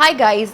Hi guys,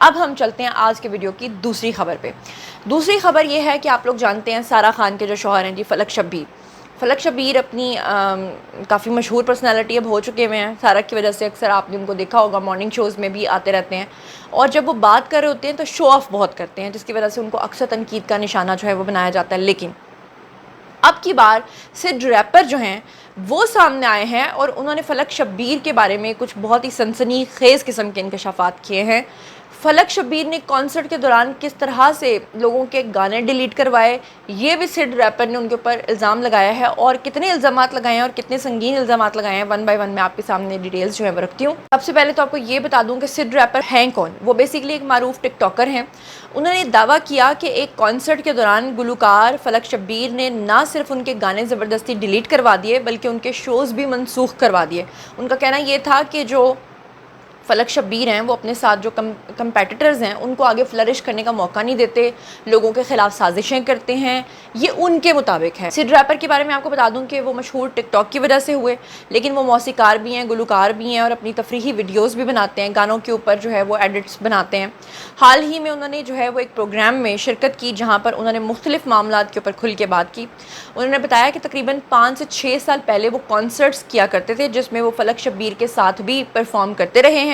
اب ہم چلتے ہیں آج کے ویڈیو کی دوسری خبر پہ۔ دوسری خبر یہ ہے کہ آپ لوگ جانتے ہیں سارہ خان کے جو شوہر ہیں جی فلک شبیر، فلک شبیر اپنی کافی مشہور پرسنالٹی اب ہو چکے ہوئے ہیں۔ سارہ کی وجہ سے اکثر آپ نے ان کو دیکھا ہوگا، مارننگ شوز میں بھی آتے رہتے ہیں، اور جب وہ بات کر رہے ہوتے ہیں تو شو آف بہت کرتے ہیں، جس کی وجہ سے ان کو اکثر تنقید کا نشانہ جو ہے وہ بنایا جاتا ہے۔ لیکن اب کی بار سڈ ریپر جو ہیں وہ سامنے آئے ہیں اور انہوں نے فلک شبیر کے بارے میں کچھ بہت ہی سنسنی خیز قسم کے انکشافات کیے ہیں۔ فلک شبیر نے کانسرٹ کے دوران کس طرح سے لوگوں کے گانے ڈیلیٹ کروائے، یہ بھی سڈ ریپر نے ان کے اوپر الزام لگایا ہے، اور کتنے الزامات لگائے ہیں اور کتنے سنگین الزامات لگائے ہیں، ون بائی ون میں آپ کے سامنے ڈیٹیلز جو ہے وہ رکھتی ہوں۔ سب سے پہلے تو آپ کو یہ بتا دوں کہ سڈ ریپر ہیں کون۔ وہ بیسیکلی ایک معروف ٹک ٹاکر ہیں۔ انہوں نے دعویٰ کیا کہ ایک کانسرٹ کے دوران گلوکار فلک شبیر نے نہ صرف ان کے گانے زبردستی ڈیلیٹ کروا دیے بلکہ ان کے شوز بھی منسوخ کروا دیے۔ ان کا کہنا یہ تھا کہ جو فلک شبیر ہیں وہ اپنے ساتھ جو کمپیٹیٹرز ہیں ان کو آگے فلرش کرنے کا موقع نہیں دیتے، لوگوں کے خلاف سازشیں کرتے ہیں، یہ ان کے مطابق ہے۔ سڈ ریپر کے بارے میں آپ کو بتا دوں کہ وہ مشہور ٹک ٹاک کی وجہ سے ہوئے، لیکن وہ موسیقار بھی ہیں، گلوکار بھی ہیں، اور اپنی تفریحی ویڈیوز بھی بناتے ہیں، گانوں کے اوپر جو ہے وہ ایڈٹس بناتے ہیں۔ حال ہی میں انہوں نے جو ہے وہ ایک پروگرام میں شرکت کی جہاں پر انہوں نے مختلف معاملات کے اوپر کھل کے بات کی۔ انہوں نے بتایا کہ تقریباً 5 سے 6 سال پہلے وہ کانسرٹس کیا کرتے تھے جس میں وہ فلک شبیر کے ساتھ بھی پرفارم کرتے رہے ہیں۔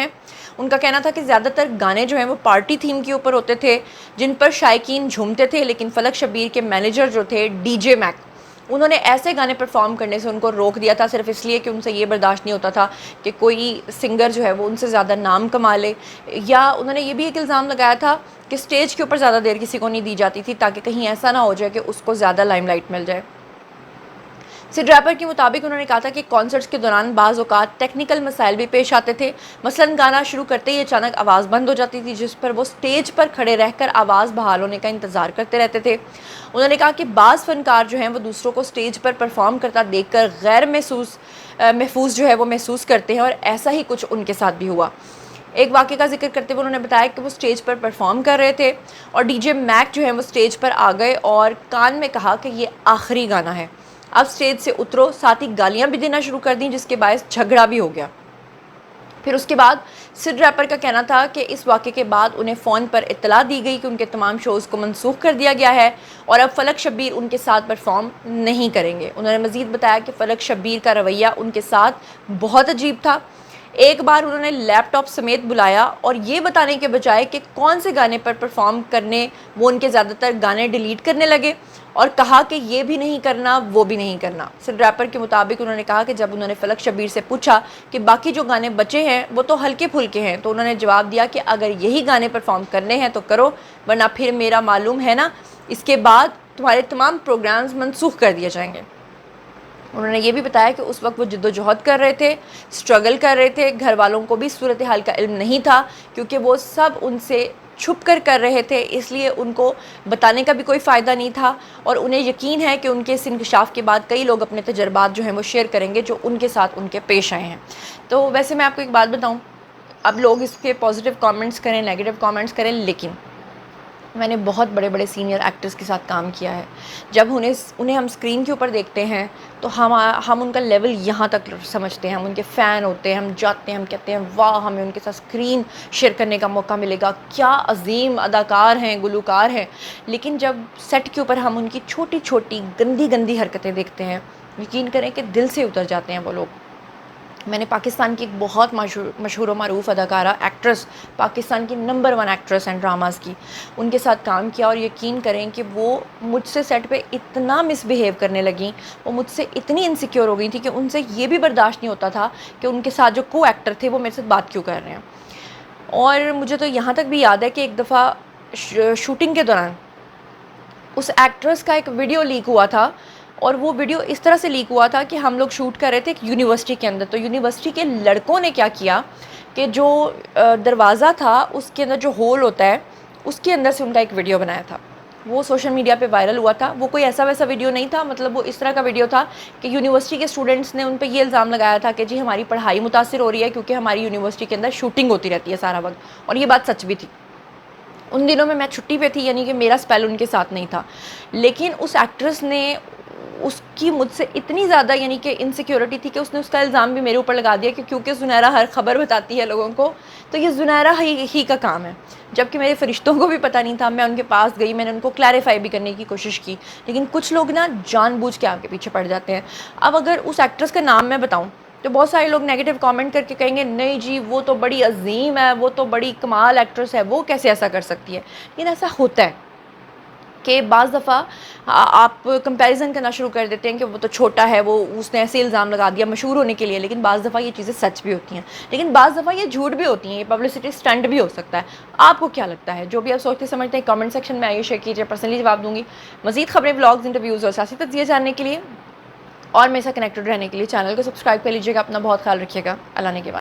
ان کا کہنا تھا کہ زیادہ تر گانے جو ہیں وہ پارٹی تھیم کے اوپر ہوتے تھے جن پر شائقین جھومتے تھے، لیکن فلک شبیر کے مینیجر جو تھے ڈی جے میک، انہوں نے ایسے گانے پرفارم کرنے سے ان کو روک دیا تھا، صرف اس لیے کہ ان سے یہ برداشت نہیں ہوتا تھا کہ کوئی سنگر جو ہے وہ ان سے زیادہ نام کما لے، یا انہوں نے یہ بھی ایک الزام لگایا تھا کہ سٹیج کے اوپر زیادہ دیر کسی کو نہیں دی جاتی تھی تاکہ کہیں ایسا نہ ہو جائے کہ اس کو زیادہ لائم لائٹ مل جائے۔ سڈ ریپر کے مطابق انہوں نے کہا تھا کہ کانسرٹس کے دوران بعض اوقات ٹیکنیکل مسائل بھی پیش آتے تھے، مثلاً گانا شروع کرتے ہی اچانک آواز بند ہو جاتی تھی جس پر وہ سٹیج پر کھڑے رہ کر آواز بحال ہونے کا انتظار کرتے رہتے تھے۔ انہوں نے کہا کہ بعض فنکار جو ہیں وہ دوسروں کو سٹیج پر پرفارم کرتا دیکھ کر غیر محفوظ جو ہے وہ محسوس کرتے ہیں، اور ایسا ہی کچھ ان کے ساتھ بھی ہوا۔ ایک واقعے کا ذکر کرتے ہوئے انہوں نے بتایا کہ وہ سٹیج پر پرفارم کر رہے تھے اور ڈی جے میک جو ہے وہ سٹیج پر آ گئے اور کان میں کہا کہ یہ آخری گانا ہے، اب سٹیج سے اترو، ساتھ ہی گالیاں بھی دینا شروع کر دیں جس کے باعث جھگڑا بھی ہو گیا۔ پھر اس کے بعد سڈ ریپر کا کہنا تھا کہ اس واقعے کے بعد انہیں فون پر اطلاع دی گئی کہ ان کے تمام شوز کو منسوخ کر دیا گیا ہے اور اب فلک شبیر ان کے ساتھ پرفارم نہیں کریں گے۔ انہوں نے مزید بتایا کہ فلک شبیر کا رویہ ان کے ساتھ بہت عجیب تھا۔ ایک بار انہوں نے لیپ ٹاپ سمیت بلایا اور یہ بتانے کے بجائے کہ کون سے گانے پر پرفارم کرنے، وہ ان کے زیادہ تر گانے ڈیلیٹ کرنے لگے اور کہا کہ یہ بھی نہیں کرنا، وہ بھی نہیں کرنا۔ سڈ ریپر کے مطابق انہوں نے کہا کہ جب انہوں نے فلک شبیر سے پوچھا کہ باقی جو گانے بچے ہیں وہ تو ہلکے پھلکے ہیں، تو انہوں نے جواب دیا کہ اگر یہی گانے پرفارم کرنے ہیں تو کرو، ورنہ پھر میرا معلوم ہے نا، اس کے بعد تمہارے تمام پروگرامز منسوخ کر دیے جائیں گے۔ انہوں نے یہ بھی بتایا کہ اس وقت وہ جد و جہد کر رہے تھے، سٹرگل کر رہے تھے، گھر والوں کو بھی صورتحال کا علم نہیں تھا کیونکہ وہ سب ان سے چھپ کر رہے تھے، اس لیے ان کو بتانے کا بھی کوئی فائدہ نہیں تھا، اور انہیں یقین ہے کہ ان کے اس انکشاف کے بعد کئی لوگ اپنے تجربات جو ہیں وہ شیئر کریں گے جو ان کے ساتھ ان کے پیش آئے ہیں۔ تو ویسے میں آپ کو ایک بات بتاؤں، اب لوگ اس کے پازیٹیو کامنٹس کریں، نیگیٹو کامنٹس کریں، لیکن میں نے بہت بڑے بڑے سینئر ایکٹرز کے ساتھ کام کیا ہے۔ جب انہیں ہم اسکرین کے اوپر دیکھتے ہیں تو ہم ان کا لیول یہاں تک سمجھتے ہیں، ہم ان کے فین ہوتے ہیں، ہم جاتے ہیں، ہم کہتے ہیں واہ ہمیں ان کے ساتھ اسکرین شیئر کرنے کا موقع ملے گا، کیا عظیم اداکار ہیں، گلوکار ہیں۔ لیکن جب سیٹ کے اوپر ہم ان کی چھوٹی چھوٹی گندی گندی حرکتیں دیکھتے ہیں، یقین کریں کہ دل سے اتر جاتے ہیں وہ لوگ۔ میں نے پاکستان کی ایک بہت مشہور و معروف اداکارہ، ایکٹریس، پاکستان کی نمبر 1 ایکٹریس ہیں ڈراماز کی، ان کے ساتھ کام کیا، اور یقین کریں کہ وہ مجھ سے سیٹ پہ اتنا مس بیہیو کرنے لگیں، وہ مجھ سے اتنی انسیکیور ہو گئی تھی کہ ان سے یہ بھی برداشت نہیں ہوتا تھا کہ ان کے ساتھ جو کو ایکٹر تھے وہ میرے ساتھ بات کیوں کر رہے ہیں۔ اور مجھے تو یہاں تک بھی یاد ہے کہ ایک دفعہ شوٹنگ کے دوران اس ایکٹریس کا ایک ویڈیو لیک ہوا تھا، اور وہ ویڈیو اس طرح سے لیک ہوا تھا کہ ہم لوگ شوٹ کر رہے تھے ایک یونیورسٹی کے اندر، تو یونیورسٹی کے لڑکوں نے کیا کیا کہ جو دروازہ تھا اس کے اندر جو ہول ہوتا ہے اس کے اندر سے ان کا ایک ویڈیو بنایا تھا، وہ سوشل میڈیا پہ وائرل ہوا تھا۔ وہ کوئی ایسا ویسا ویڈیو نہیں تھا، مطلب وہ اس طرح کا ویڈیو تھا کہ یونیورسٹی کے اسٹوڈنٹس نے ان پہ یہ الزام لگایا تھا کہ جی ہماری پڑھائی متاثر ہو رہی ہے کیونکہ ہماری یونیورسٹی کے اندر شوٹنگ ہوتی رہتی ہے سارا وقت، اور یہ بات سچ بھی تھی۔ ان دنوں میں چھٹی پہ تھی، یعنی کہ میرا اسپیل ان کے ساتھ نہیں تھا، لیکن اس ایکٹریس نے اس کی مجھ سے اتنی زیادہ یعنی کہ انسیکیورٹی تھی کہ اس نے اس کا الزام بھی میرے اوپر لگا دیا کہ کیونکہ زنیرہ ہر خبر بتاتی ہے لوگوں کو تو یہ زنیرہ ہی کا کام ہے، جبکہ میرے فرشتوں کو بھی پتہ نہیں تھا. میں ان کے پاس گئی، میں نے ان کو کلیریفائی بھی کرنے کی کوشش کی، لیکن کچھ لوگ نا جان بوجھ کے آپ کے پیچھے پڑ جاتے ہیں. اب اگر اس ایکٹریس کا نام میں بتاؤں تو بہت سارے لوگ نیگیٹو کامنٹ کر کے کہیں گے نہیں جی وہ تو بڑی عظیم ہے، وہ تو بڑی کمال ایکٹریس ہے، وہ کیسے ایسا کر سکتی ہے. لیکن ایسا ہوتا ہے کہ بعض دفعہ آپ کمپیریزن کرنا شروع کر دیتے ہیں کہ وہ تو چھوٹا ہے، وہ اس نے ایسے الزام لگا دیا مشہور ہونے کے لیے، لیکن بعض دفعہ یہ چیزیں سچ بھی ہوتی ہیں، لیکن بعض دفعہ یہ جھوٹ بھی ہوتی ہیں، یہ پبلسٹی اسٹنٹ بھی ہو سکتا ہے. آپ کو کیا لگتا ہے؟ جو بھی آپ سوچتے سمجھتے ہیں کامنٹ سیکشن میں آئیے، شیئر کیجیے، پرسنلی جواب دوں گی. مزید خبریں، بلاگز، انٹرویوز اور سیاسی تجزیے جاننے کے لیے اور میرے ساتھ کنیکٹڈ رہنے کے لیے چینل کو سبسکرائب کر لیجیے گا. اپنا بہت خیال رکھیے گا. اللہ نے کے بعد.